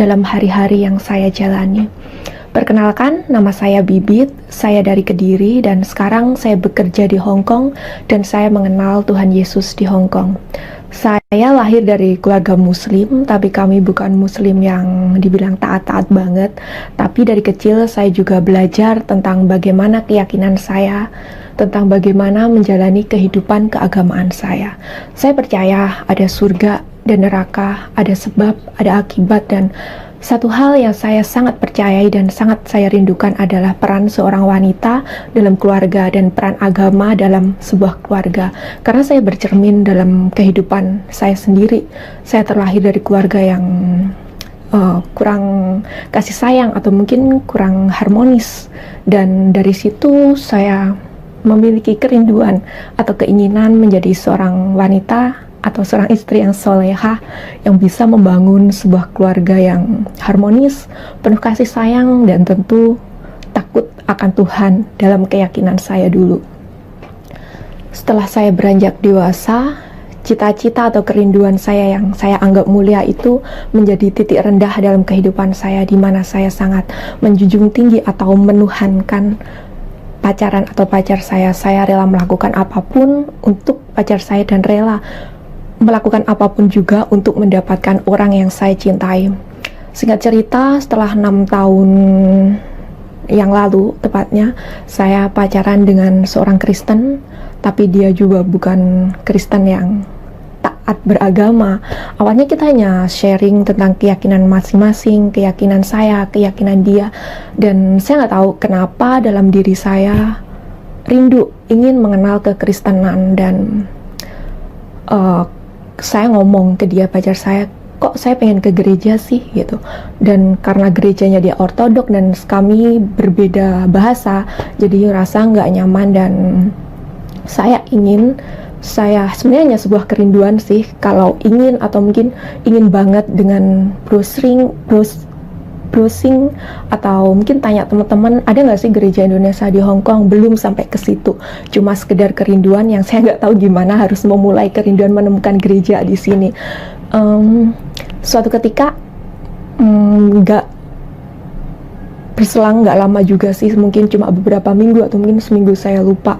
dalam hari-hari yang saya jalani. Perkenalkan, nama saya Bibit, saya dari Kediri dan sekarang saya bekerja di Hong Kong dan saya mengenal Tuhan Yesus di Hong Kong. Saya lahir dari keluarga muslim, tapi kami bukan muslim yang dibilang taat-taat banget. Tapi dari kecil saya juga belajar tentang bagaimana keyakinan saya, tentang bagaimana menjalani kehidupan keagamaan saya. Saya percaya ada surga dan neraka, ada sebab, ada akibat, dan satu hal yang saya sangat percayai dan sangat saya rindukan adalah peran seorang wanita dalam keluarga dan peran agama dalam sebuah keluarga. Karena saya bercermin dalam kehidupan saya sendiri. Saya terlahir dari keluarga yang kurang kasih sayang atau mungkin kurang harmonis. Dan dari situ saya memiliki kerinduan atau keinginan menjadi seorang wanita atau seorang istri yang solehah yang bisa membangun sebuah keluarga yang harmonis, penuh kasih sayang, dan tentu takut akan Tuhan dalam keyakinan saya dulu. Setelah saya beranjak dewasa, cita-cita atau kerinduan saya yang saya anggap mulia itu menjadi titik rendah dalam kehidupan saya, di mana saya sangat menjunjung tinggi atau menuhankan pacaran atau pacar saya. Saya rela melakukan apapun untuk pacar saya dan rela melakukan apapun juga untuk mendapatkan orang yang saya cintai. Singkat cerita, setelah 6 tahun yang lalu tepatnya, saya pacaran dengan seorang Kristen, tapi dia juga bukan Kristen yang taat beragama. Awalnya kita hanya sharing tentang keyakinan masing-masing, keyakinan saya, keyakinan dia, dan saya nggak tahu kenapa dalam diri saya rindu ingin mengenal kekristenan. Dan saya ngomong ke dia, pacar saya, kok saya pengen ke gereja sih gitu. Dan karena gerejanya dia ortodok dan kami berbeda bahasa, jadi rasa nggak nyaman. Dan saya sebenarnya hanya sebuah kerinduan sih, kalau ingin atau mungkin ingin banget dengan browsing atau mungkin tanya teman-teman, ada nggak sih gereja Indonesia di Hong Kong. Belum sampai ke situ, cuma sekedar kerinduan yang saya nggak tahu gimana harus memulai kerinduan menemukan gereja di sini. Suatu ketika nggak berselang nggak lama juga sih, mungkin cuma beberapa minggu atau mungkin seminggu, saya lupa.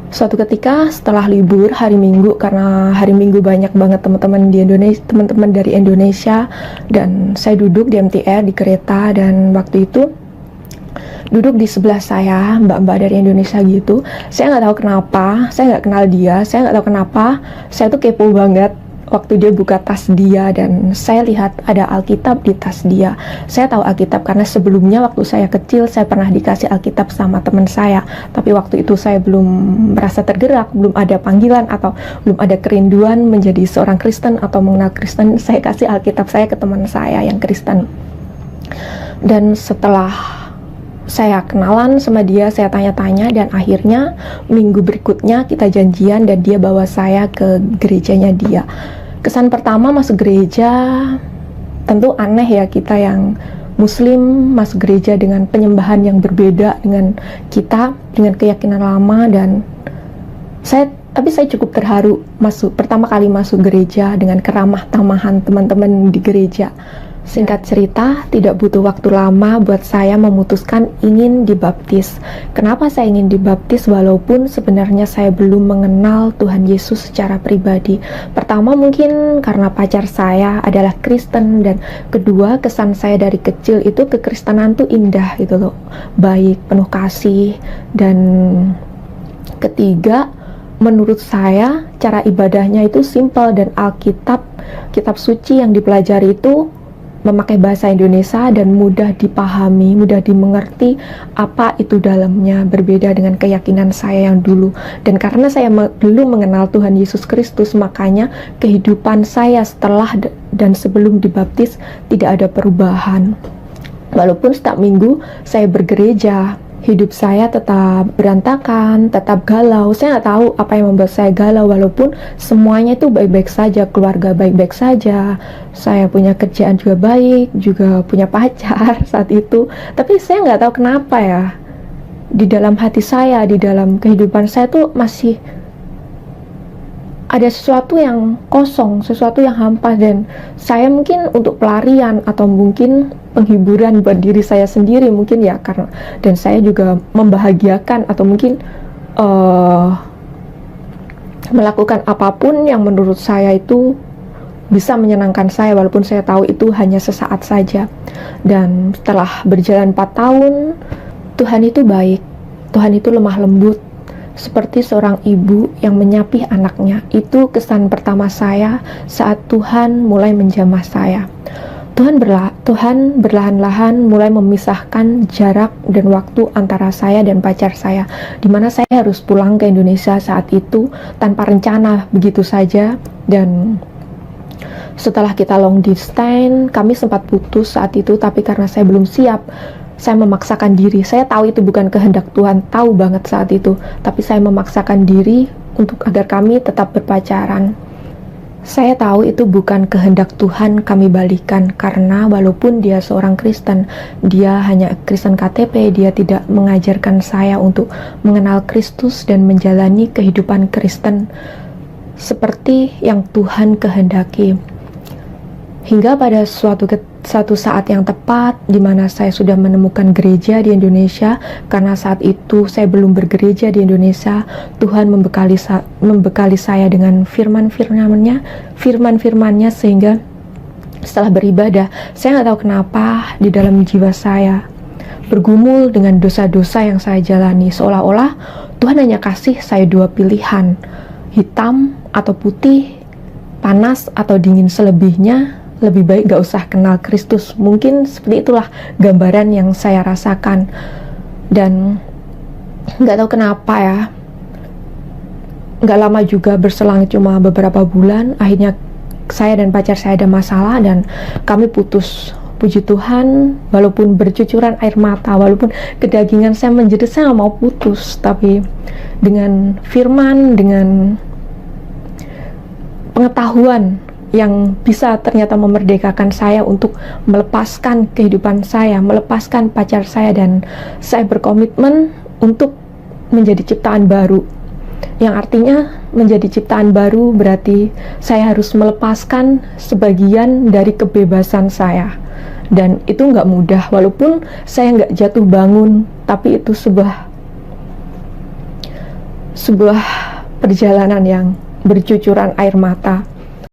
Suatu ketika setelah libur hari Minggu, karena hari Minggu banyak banget teman-teman di Indonesia, teman-teman dari Indonesia, dan saya duduk di MTR di kereta, dan waktu itu duduk di sebelah saya mbak-mbak dari Indonesia gitu. Saya nggak tahu kenapa, saya nggak kenal dia, saya nggak tahu kenapa, saya tuh kepo banget waktu dia buka tas dia, dan saya lihat ada Alkitab di tas dia. Saya tahu Alkitab karena sebelumnya waktu saya kecil saya pernah dikasih Alkitab sama teman saya, tapi waktu itu saya belum merasa tergerak, belum ada panggilan atau belum ada kerinduan menjadi seorang Kristen atau mengenal Kristen. Saya kasih Alkitab saya ke teman saya yang Kristen. Dan setelah saya kenalan sama dia, saya tanya-tanya, dan akhirnya minggu berikutnya kita janjian dan dia bawa saya ke gerejanya dia. Kesan pertama masuk gereja, tentu aneh ya, kita yang muslim masuk gereja dengan penyembahan yang berbeda dengan kita, dengan keyakinan lama. Dan tapi saya cukup terharu pertama kali masuk gereja dengan keramah tamahan teman-teman di gereja. Singkat cerita, tidak butuh waktu lama buat saya memutuskan ingin dibaptis. Kenapa saya ingin dibaptis walaupun sebenarnya saya belum mengenal Tuhan Yesus secara pribadi? Pertama mungkin karena pacar saya adalah Kristen, dan kedua kesan saya dari kecil itu kekristenan tuh indah gitu loh, baik, penuh kasih. Dan ketiga, menurut saya cara ibadahnya itu simpel, dan Alkitab, kitab suci yang dipelajari itu memakai bahasa Indonesia dan mudah dipahami, mudah dimengerti apa itu dalamnya, berbeda dengan keyakinan saya yang dulu. Dan karena saya belum mengenal Tuhan Yesus Kristus, makanya kehidupan saya setelah dan sebelum dibaptis tidak ada perubahan. Walaupun setiap minggu saya bergereja, hidup saya tetap berantakan, tetap galau. Saya nggak tahu apa yang membuat saya galau, walaupun semuanya itu baik-baik saja, keluarga baik-baik saja, saya punya kerjaan juga baik, juga punya pacar saat itu. Tapi saya nggak tahu kenapa ya, di dalam hati saya, di dalam kehidupan saya tuh masih ada sesuatu yang kosong, sesuatu yang hampa, dan saya mungkin untuk pelarian atau mungkin penghiburan buat diri saya sendiri mungkin ya, karena dan saya juga membahagiakan atau mungkin melakukan apapun yang menurut saya itu bisa menyenangkan saya, walaupun saya tahu itu hanya sesaat saja. Dan setelah berjalan 4 tahun, Tuhan itu baik, Tuhan itu lemah lembut, seperti seorang ibu yang menyapih anaknya. Itu kesan pertama saya saat Tuhan mulai menjamah saya. Tuhan berlahan-lahan mulai memisahkan jarak dan waktu antara saya dan pacar saya, dimana saya harus pulang ke Indonesia saat itu tanpa rencana begitu saja. Dan setelah kita long distance, kami sempat putus saat itu, tapi karena saya belum siap, saya memaksakan diri. Saya tahu itu bukan kehendak Tuhan, tahu banget saat itu, tapi saya memaksakan diri untuk agar kami tetap berpacaran. Saya tahu itu bukan kehendak Tuhan kami balikan, karena walaupun dia seorang Kristen, dia hanya Kristen KTP, dia tidak mengajarkan saya untuk mengenal Kristus dan menjalani kehidupan Kristen seperti yang Tuhan kehendaki. Hingga pada suatu saat yang tepat di mana saya sudah menemukan gereja di Indonesia, karena saat itu saya belum bergereja di Indonesia, Tuhan membekali saya dengan firman-firmannya, sehingga setelah beribadah, saya nggak tahu kenapa di dalam jiwa saya bergumul dengan dosa-dosa yang saya jalani, seolah-olah Tuhan hanya kasih saya 2 pilihan, hitam atau putih, panas atau dingin. Selebihnya lebih baik gak usah kenal Kristus. Mungkin seperti itulah gambaran yang saya rasakan. Dan gak tahu kenapa ya, gak lama juga, berselang cuma beberapa bulan, akhirnya saya dan pacar saya ada masalah dan kami putus. Puji Tuhan, walaupun bercucuran air mata, walaupun kedagingan saya menjerit, saya gak mau putus, tapi dengan firman, dengan pengetahuan yang bisa ternyata memerdekakan saya untuk melepaskan kehidupan saya, melepaskan pacar saya, dan saya berkomitmen untuk menjadi ciptaan baru. Yang artinya menjadi ciptaan baru berarti saya harus melepaskan sebagian dari kebebasan saya. Dan itu nggak mudah, walaupun saya nggak jatuh bangun, tapi itu sebuah perjalanan yang bercucuran air mata.